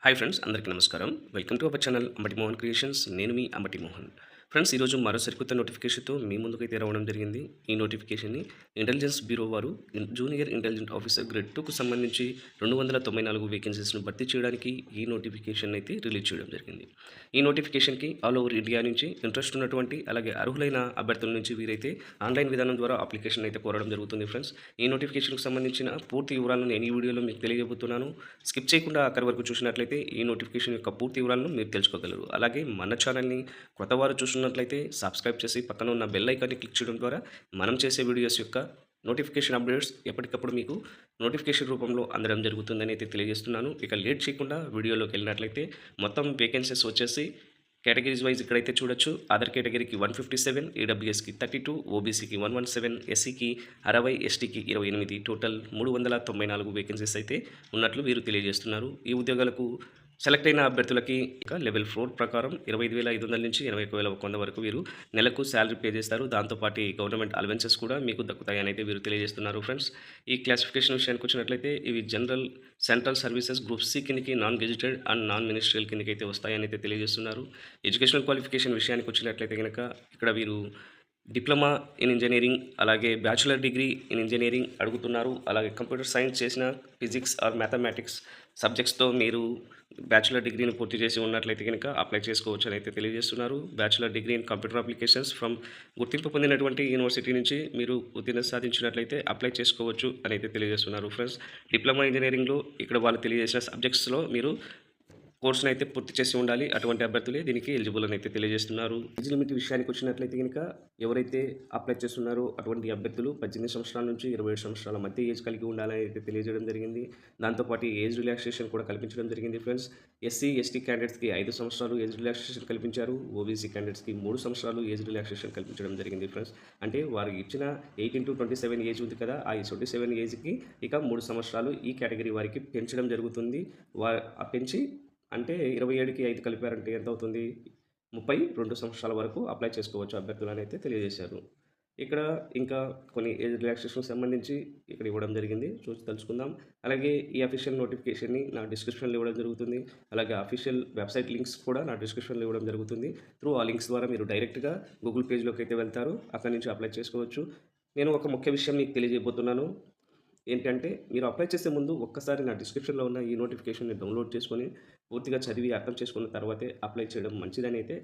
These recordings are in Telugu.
హాయ్ ఫ్రెండ్స్, అందరికీ నమస్కారం. Welcome to our channel Ambati Mohan creations. నేను మీ అంబటి మోహన్. ఫ్రెండ్స్, ఈరోజు మరో సరికొత్త నోటిఫికేషన్తో మీ ముందుకైతే రావడం జరిగింది. ఈ నోటిఫికేషన్‌ని ఇంటెలిజెన్స్ బ్యూరో వారు జూనియర్ ఇంటెలిజెంట్ ఆఫీసర్ గ్రేడ్ 2కు సంబంధించి 294 వేకెన్సీస్‌ను భర్తీ చేయడానికి ఈ నోటిఫికేషన్ అయితే రిలీజ్ చేయడం జరిగింది. ఈ నోటిఫికేషన్‌కి ఆల్ ఓవర్ ఇండియా నుంచి ఇంట్రెస్ట్ ఉన్నటువంటి అలాగే అర్హులైన అభ్యర్థుల నుంచి వీరైతే ఆన్‌లైన్ విధానం ద్వారా అప్లికేషన్ అయితే కోరడం జరుగుతుంది ఫ్రెండ్స్. ఈ నోటిఫికేషన్‌కి సంబంధించిన పూర్తి వివరాలను నేను ఈ వీడియోలో మీకు తెలియజేయబోతున్నాను. స్కిప్ చేయకుండా ఆఖరి వరకు చూసినట్లయితే ఈ నోటిఫికేషన్ యొక్క పూర్తి వివరాలను మీరు తెలుసుకోగలరు. అలాగే మన ఛానల్‌ని కొత్తవారు చూస్తున్నట్లయితే సబ్స్క్రైబ్ చేసి పక్కన ఉన్న బెల్ ఐకాన్ని క్లిక్ చేయడం ద్వారా మనం చేసే వీడియోస్ యొక్క నోటిఫికేషన్ అప్డేట్స్ ఎప్పటికప్పుడు మీకు నోటిఫికేషన్ రూపంలో అందడం జరుగుతుందని అయితే తెలియజేస్తున్నాను. ఇక లేట్ చేయకుండా వీడియోలోకి వెళ్ళినట్లయితే మొత్తం వేకెన్సీస్ వచ్చేసి కేటగిరీస్ వైజ్ ఇక్కడైతే చూడొచ్చు. అదర్ కేటగిరీకి 157, ఈడబ్ల్యూఎస్కి 32, ఓబీసీకి 117, ఎస్సీకి 60, ఎస్టీకి 28, టోటల్ 394 వేకెన్సీస్ అయితే ఉన్నట్లు వీరు తెలియజేస్తున్నారు. ఈ ఉద్యోగాలకు సెలెక్ట్ అయిన అభ్యర్థులకి ఇక లెవెల్ 4 ప్రకారం 25,500 నుంచి 81,100 వరకు వీరు నెలకు శాలరీ పే చేస్తారు. దాంతోపాటు గవర్నమెంట్ అలవెన్సెస్ కూడా మీకు దక్కుతాయని అయితే వీరు తెలియజేస్తున్నారు ఫ్రెండ్స్. ఈ క్లాసిఫికేషన్ విషయానికి వచ్చినట్లయితే ఇవి general, central services group C కిందకి, non gazetted and non ministerial కిందకి అయితే వస్తాయని అయితే తెలియజేస్తున్నారు. ఎడ్యుకేషనల్ క్వాలిఫికేషన్ విషయానికి వచ్చినట్లయితే కనుక ఇక్కడ వీరు డిప్లొమా ఇన్ ఇంజనీరింగ్ అలాగే బ్యాచిలర్ డిగ్రీ ఇన్ ఇంజనీరింగ్ అడుగుతున్నారు. అలాగే కంప్యూటర్ సైన్స్ చేసిన ఫిజిక్స్ ఆర్ మ్యాథమెటిక్స్ సబ్జెక్ట్స్తో మీరు బ్యాచిలర్ డిగ్రీని పూర్తి చేసి ఉన్నట్లయితే కనుక అప్లై చేసుకోవచ్చు అని అయితే తెలియజేస్తున్నారు. Bachelor degree in computer applications from గుర్తింపు పొందినటువంటి యూనివర్సిటీ నుంచి మీరు ఉత్తీర్ణత సాధించినట్లయితే అప్లై చేసుకోవచ్చు అని అయితే తెలియజేస్తున్నారు ఫ్రెండ్స్. డిప్లొమా ఇంజనీరింగ్లో ఇక్కడ వాళ్ళు తెలియజేసిన సబ్జెక్ట్స్లో మీరు కోర్సును అయితే పూర్తి చేసి ఉండాలి. అటువంటి అభ్యర్థులే దీనికి ఎలిజిబుల్ అని అయితే తెలియజేస్తున్నారు. ఏజ్ లిమిట్ విషయానికి వచ్చినట్లయితే కనుక ఎవరైతే అప్లై చేస్తున్నారో అటువంటి అభ్యర్థులు 18 సంవత్సరాల నుంచి 27 సంవత్సరాల మధ్య ఏజ్ కలిగి ఉండాలని అయితే తెలియజేయడం జరిగింది. దాంతోపాటు ఏజ్ రిలాక్సేషన్ కూడా కల్పించడం జరిగింది ఫ్రెండ్స్. ఎస్సీ, ఎస్టీ క్యాండిడేట్స్కి 5 సంవత్సరాలు ఏజ్ రిలాక్సేషన్ కల్పించారు. ఓబీసీ క్యాండిడేట్స్కి 3 సంవత్సరాలు ఏజ్ రిలాక్సేషన్ కల్పించడం జరిగింది ఫ్రెండ్స్. అంటే వారికి ఇచ్చిన 18-27 ఏజ్ ఉంది కదా, ఆ 27 ఏజ్కి ఇక 3 సంవత్సరాలు ఈ కేటగిరీ వారికి పెంచడం జరుగుతుంది. పెంచి అంటే 27కి 5 కలిపారంటే ఎంత అవుతుంది? 32 సంవత్సరాల వరకు అప్లై చేసుకోవచ్చు అభ్యర్థులని అయితే తెలియజేశారు. ఇక్కడ ఇంకా కొన్ని ఏజ్ రిలాక్సేషన్‌కి సంబంధించి ఇక్కడ ఇవ్వడం జరిగింది. చూసి తెలుసుకుందాం. అలాగే ఈ అఫీషియల్ నోటిఫికేషన్‌ని నా డిస్క్రిప్షన్‌లో ఇవ్వడం జరుగుతుంది. అలాగే అఫీషియల్ వెబ్‌సైట్ లింక్స్ కూడా నా డిస్క్రిప్షన్‌లో ఇవ్వడం జరుగుతుంది. త్రూ ఆ లింక్స్ ద్వారా మీరు డైరెక్ట్‌గా గూగుల్ పేజ్‌లోకి అయితే వెళ్తారు. అక్కడి నుంచి అప్లై చేసుకోవచ్చు. నేను ఒక ముఖ్య విషయం మీకు తెలియజేయబోతున్నాను. ఏంటంటే మీరు అప్లై చేసే ముందు ఒక్కసారి నా డిస్క్రిప్షన్‌లో ఉన్న ఈ నోటిఫికేషన్‌ని డౌన్‌లోడ్ చేసుకొని, పూర్తిగా చదివి అర్థం చేసుకున్న తర్వాతే అప్లై చేయడం మంచిదని అయితే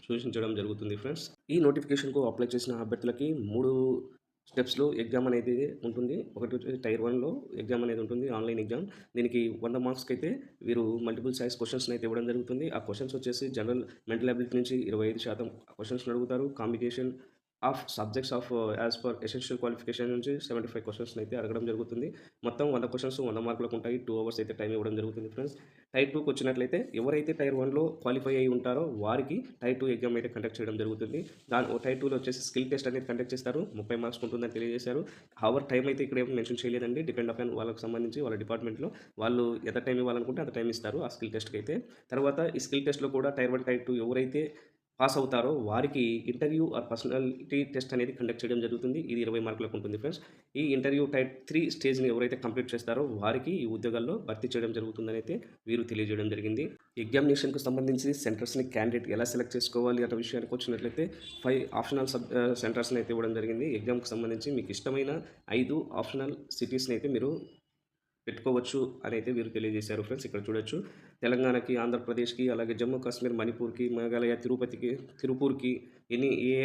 సూచించడం జరుగుతుంది ఫ్రెండ్స్. ఈ నోటిఫికేషన్‌కు అప్లై చేసిన అభ్యర్థులకి 3 స్టెప్స్‌లో ఎగ్జామ్ అనేది ఉంటుంది. ఒకటి వచ్చేసి టైర్ 1లో ఎగ్జామ్ అనేది ఉంటుంది. Online exam. దీనికి 100 మార్క్స్‌కైతే వీరు మల్టిపుల్ చాయిస్ క్వెషన్స్‌ని అయితే ఇవ్వడం జరుగుతుంది. ఆ క్వెషన్స్ వచ్చేసి జనరల్ మెంటల్ అబిలిటీ నుంచి 25% క్వెషన్స్‌ని అడుగుతారు. Combination of subjects of as per essential qualification నుంచి 75 క్వెషన్స్‌ని అయితే అడగడం జరుగుతుంది. మొత్తం 100 క్వెషన్స్ 100 మార్కులకు ఉంటాయి. 2 అవర్స్ అయితే టైం ఇవ్వడం జరుగుతుంది ఫ్రెండ్స్. టైర్ 2కి వచ్చినట్లయితే ఎవరైతే టైర్ 1లో క్వాలిఫై అయ్యి ఉంటారో వారికి టైర్ 2 ఎగ్జామ్ అయితే కండక్ట్ చేయడం జరుగుతుంది. టైర్ 2లో వచ్చేసి స్కిల్ టెస్ట్ అనేది కండక్ట్ చేస్తారు. 30 మార్క్స్ ఉంటుందని తెలియజేశారు. హవర్ టైం అయితే ఇక్కడ ఏమి మెన్షన్ చేయలేదండి. డిపెండ్ అపాన్ వాళ్ళకి సంబంధించి వాళ్ళ డిపార్ట్మెంట్‌లో వాళ్ళు ఎంత టైం ఇవ్వాలనుకుంటే అంత టైం ఇస్తారు ఆ స్కిల్ టెస్ట్‌కి అయితే. తర్వాత ఈ స్కిల్ టెస్ట్‌లో కూడా టైర్ 1, టైర్ 2 ఎవరైతే పాస్ అవుతారో వారికి ఇంటర్వ్యూ ఆర్ పర్సనాలిటీ టెస్ట్ అనేది కండక్ట్ చేయడం జరుగుతుంది. ఇది 20 మార్కులకు ఉంటుంది ఫ్రెండ్స్. ఈ ఇంటర్వ్యూ టైర్ 3 స్టేజ్‌ని ఎవరైతే కంప్లీట్ చేస్తారో వారికి ఈ ఉద్యోగాల్లో భర్తీ చేయడం జరుగుతుందని అయితే వీరు తెలియజేయడం జరిగింది. ఎగ్జామినేషన్‌కు సంబంధించి సెంటర్స్‌ని క్యాండిడేట్ ఎలా సెలెక్ట్ చేసుకోవాలి అన్న విషయానికి వచ్చినట్లయితే 5 ఆప్షనల్ సెంటర్స్‌ని అయితే ఇవ్వడం జరిగింది. ఎగ్జామ్‌కి సంబంధించి మీకు ఇష్టమైన 5 ఆప్షనల్ సిటీస్‌ని అయితే మీరు పెట్టుకోవచ్చు అని అయితే వీరు తెలియజేశారు ఫ్రెండ్స్. ఇక్కడ చూడొచ్చు. తెలంగాణకి, ఆంధ్రప్రదేశ్‌కి, అలాగే జమ్మూ కాశ్మీర్, మణిపూర్‌కి, మేఘాలయ, తిరుపతికి, తిరుపూర్‌కి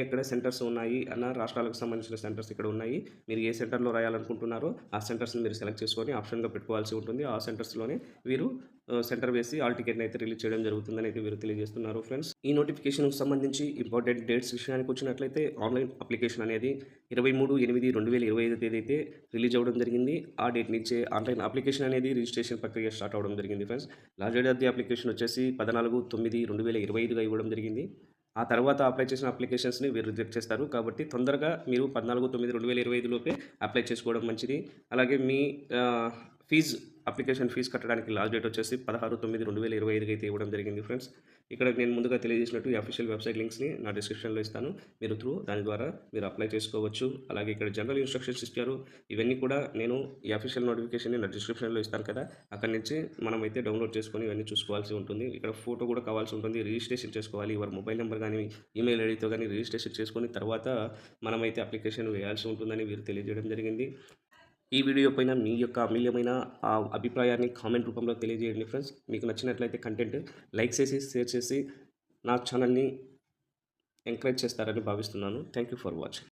ఎక్కడ సెంటర్స్ ఉన్నాయి అన్న రాష్ట్రాలకు సంబంధించిన సెంటర్స్ ఇక్కడ ఉన్నాయి. మీరు ఏ సెంటర్‌లో రాయాలనుకుంటున్నారో ఆ సెంటర్స్‌ని మీరు సెలెక్ట్ చేసుకొని ఆప్షన్‌గా పెట్టుకోవాల్సి ఉంటుంది. ఆ సెంటర్స్‌లోనే వీరు సెంటర్ వేసి హాల్ టికెట్‌ని అయితే రిలీజ్ చేయడం జరుగుతుందని అయితే వీరు తెలియజేస్తున్నారు ఫ్రెండ్స్. ఈ నోటిఫికేషన్‌కి సంబంధించి ఇంపార్టెంట్ డేట్స్ విషయానికి వచ్చినట్లయితే ఆన్‌లైన్ అప్లికేషన్ అనేది 23/8/2025 తేదీ అయితే రిలీజ్ అవ్వడం జరిగింది. ఆ డేట్ నుంచే ఆన్‌లైన్ అప్లికేషన్ అనేది రిజిస్ట్రేషన్ ప్రక్రియ స్టార్ట్ అవ్వడం జరిగింది friends. Last date of the application వచ్చేసి 14/9/2025గా ఇవ్వడం జరిగింది. ఆ తర్వాత అప్లై చేసిన అప్లికేషన్స్‌ని వీరు రిజెక్ట్ చేస్తారు. కాబట్టి తొందరగా మీరు 14/9/2025 లోపే అప్లై చేసుకోవడం మంచిది. అలాగే మీ అప్లికేషన్ ఫీజు కట్టడానికి లాస్ట్ డేట్ వచ్చేసి 16/9/2025కి అయితే ఇవ్వడం జరిగింది ఫ్రెండ్స్. ఇక్కడ నేను ముందుగా తెలియజేసినట్టు ఈ అఫీషియల్ వెబ్సైట్ లింక్స్‌ని నా డిస్క్రిప్షన్‌లో ఇస్తాను. మీరు దాని ద్వారా మీరు అప్లై చేసుకోవచ్చు. అలాగే ఇక్కడ జనరల్ ఇన్‌స్ట్రక్షన్స్ ఇచ్చారు. ఇవన్నీ కూడా నేను ఈ అఫీషియల్ నోటిఫికేషన్‌ని నా డిస్క్రిప్షన్‌లో ఇస్తాను కదా! అక్కడి నుంచి మనమైతే డౌన్‌లోడ్ చేసుకొని ఇవన్నీ చూసుకోవాల్సి ఉంటుంది. ఇక్కడ ఫోటో కూడా కావాల్సి ఉంటుంది. రిజిస్ట్రేషన్ చేసుకోవాలి. ఎవరి మొబైల్ నంబర్ గానీ, ఈమెయిల్ ఐడీతో గానీ రిజిస్ట్రేషన్ చేసుకొని తర్వాత మనమైతే అప్లికేషన్ వేయాల్సి ఉంటుందని వీరు తెలియజేయడం జరిగింది. ఈ వీడియో పైన మీ యొక్క అమూల్యమైన అభిప్రాయాన్ని కామెంట్ రూపంలో తెలియజేయండి ఫ్రెండ్స్. మీకు నచ్చినట్లయితే కంటెంట్ లైక్ చేసి, షేర్ చేసి నా ఛానల్‌ని ఎంకరేజ్ చేస్తారని భావిస్తున్నాను. Thank you for watching.